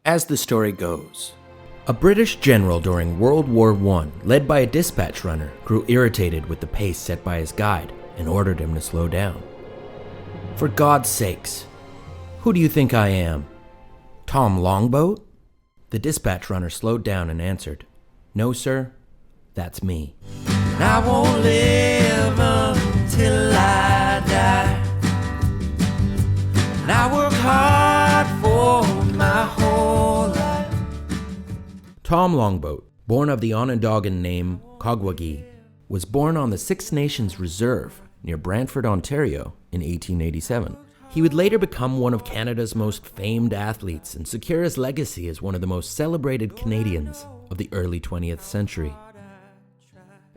As the story goes, a British general during World War I, led by a dispatch runner, grew irritated with the pace set by his guide and ordered him to slow down. "For God's sakes, who do you think I am? Tom Longboat?" The dispatch runner slowed down and answered, "No, sir, that's me. I won't live until I die. And I work hard for my whole life." Tom Longboat, born of the Onondagan name Kogwagi, was born on the Six Nations Reserve near Brantford, Ontario in 1887. He would later become one of Canada's most famed athletes and secure his legacy as one of the most celebrated Canadians of the early 20th century.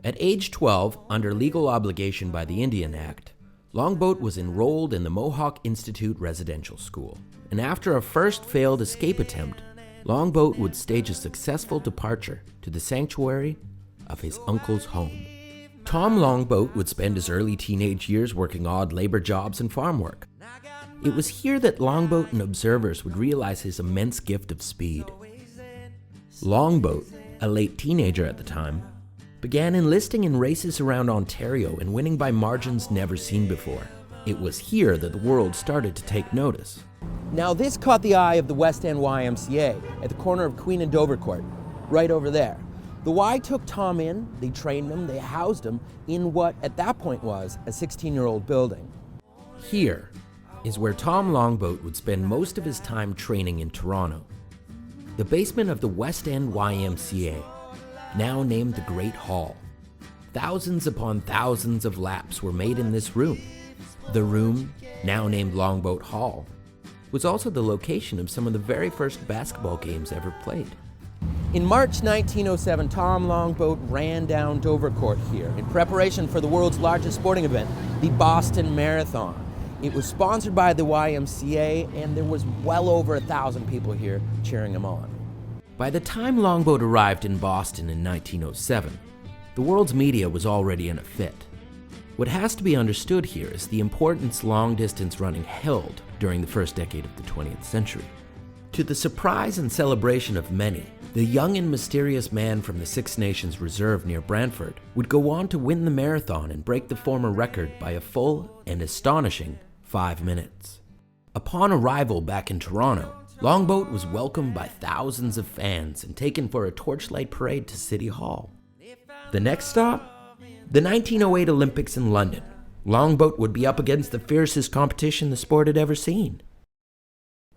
At age 12, under legal obligation by the Indian Act, Longboat was enrolled in the Mohawk Institute Residential School, and after a first failed escape attempt, Longboat would stage a successful departure to the sanctuary of his uncle's home. Tom Longboat would spend his early teenage years working odd labor jobs and farm work. It was here that Longboat and observers would realize his immense gift of speed. Longboat, a late teenager at the time, began enlisting in races around Ontario and winning by margins never seen before. It was here that the world started to take notice. Now this caught the eye of the End YMCA at the corner of Queen and Dovercourt, right over there. The Y took Tom in, they trained him, they housed him in what at that point was a 16-year-old building. Here is where Tom Longboat would spend most of his time training in Toronto. The basement of the End YMCA, now named the Great Hall. Thousands upon thousands of laps were made in this room. The room, now named Longboat Hall, was also the location of some of the very first basketball games ever played. In March 1907, Tom Longboat ran down Dovercourt here in preparation for the world's largest sporting event, the Boston Marathon. It was sponsored by the YMCA, and there was well over 1,000 people here cheering him on. By the time Longboat arrived in Boston in 1907, the world's media was already in a fit. What has to be understood here is the importance long-distance running held during the first decade of the 20th century. To the surprise and celebration of many, the young and mysterious man from the Six Nations Reserve near Brantford would go on to win the marathon and break the former record by a full and astonishing 5 minutes. Upon arrival back in Toronto, Longboat was welcomed by thousands of fans and taken for a torchlight parade to City Hall. The next stop? The 1908 Olympics in London. Longboat would be up against the fiercest competition the sport had ever seen.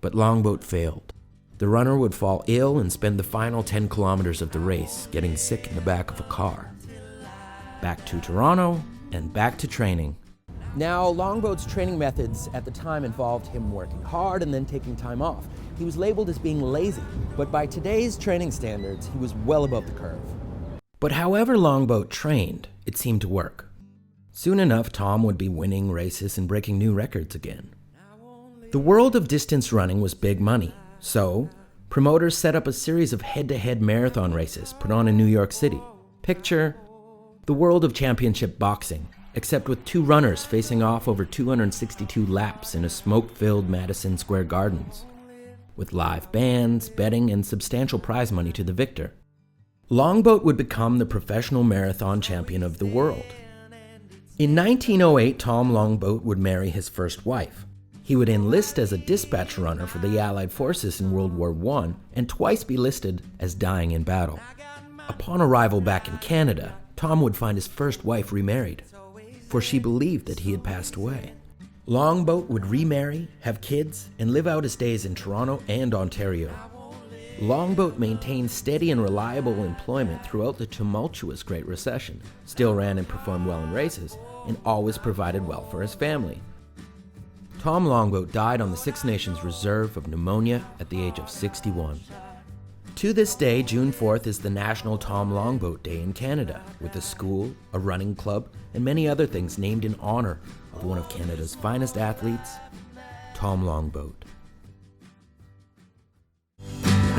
But Longboat failed. The runner would fall ill and spend the final 10 kilometers of the race getting sick in the back of a car. Back to Toronto and back to training. Now, Longboat's training methods at the time involved him working hard and then taking time off. He was labeled as being lazy, but by today's training standards, he was well above the curve. But however Longboat trained, it seemed to work. Soon enough, Tom would be winning races and breaking new records again. The world of distance running was big money, so promoters set up a series of head-to-head marathon races put on in New York City. Picture the world of championship boxing, except with two runners facing off over 262 laps in a smoke-filled Madison Square Gardens, with live bands, betting, and substantial prize money to the victor. Longboat would become the professional marathon champion of the world. In 1908, Tom Longboat would marry his first wife. He would enlist as a dispatch runner for the Allied forces in World War I and twice be listed as dying in battle. Upon arrival back in Canada, Tom would find his first wife remarried, for she believed that he had passed away. Longboat would remarry, have kids, and live out his days in Toronto and Ontario. Longboat maintained steady and reliable employment throughout the tumultuous Great Recession, still ran and performed well in races, and always provided well for his family. Tom Longboat died on the Six Nations Reserve of pneumonia at the age of 61. To this day, June 4th is the National Tom Longboat Day in Canada, with a school, a running club, and many other things named in honor of one of Canada's finest athletes, Tom Longboat.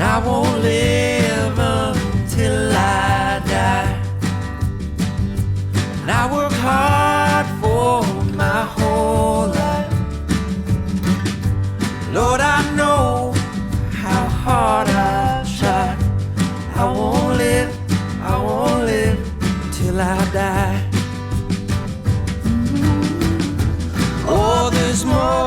I won't live until I die. And I work hard for my whole life. Lord, I know how hard Oh, there's more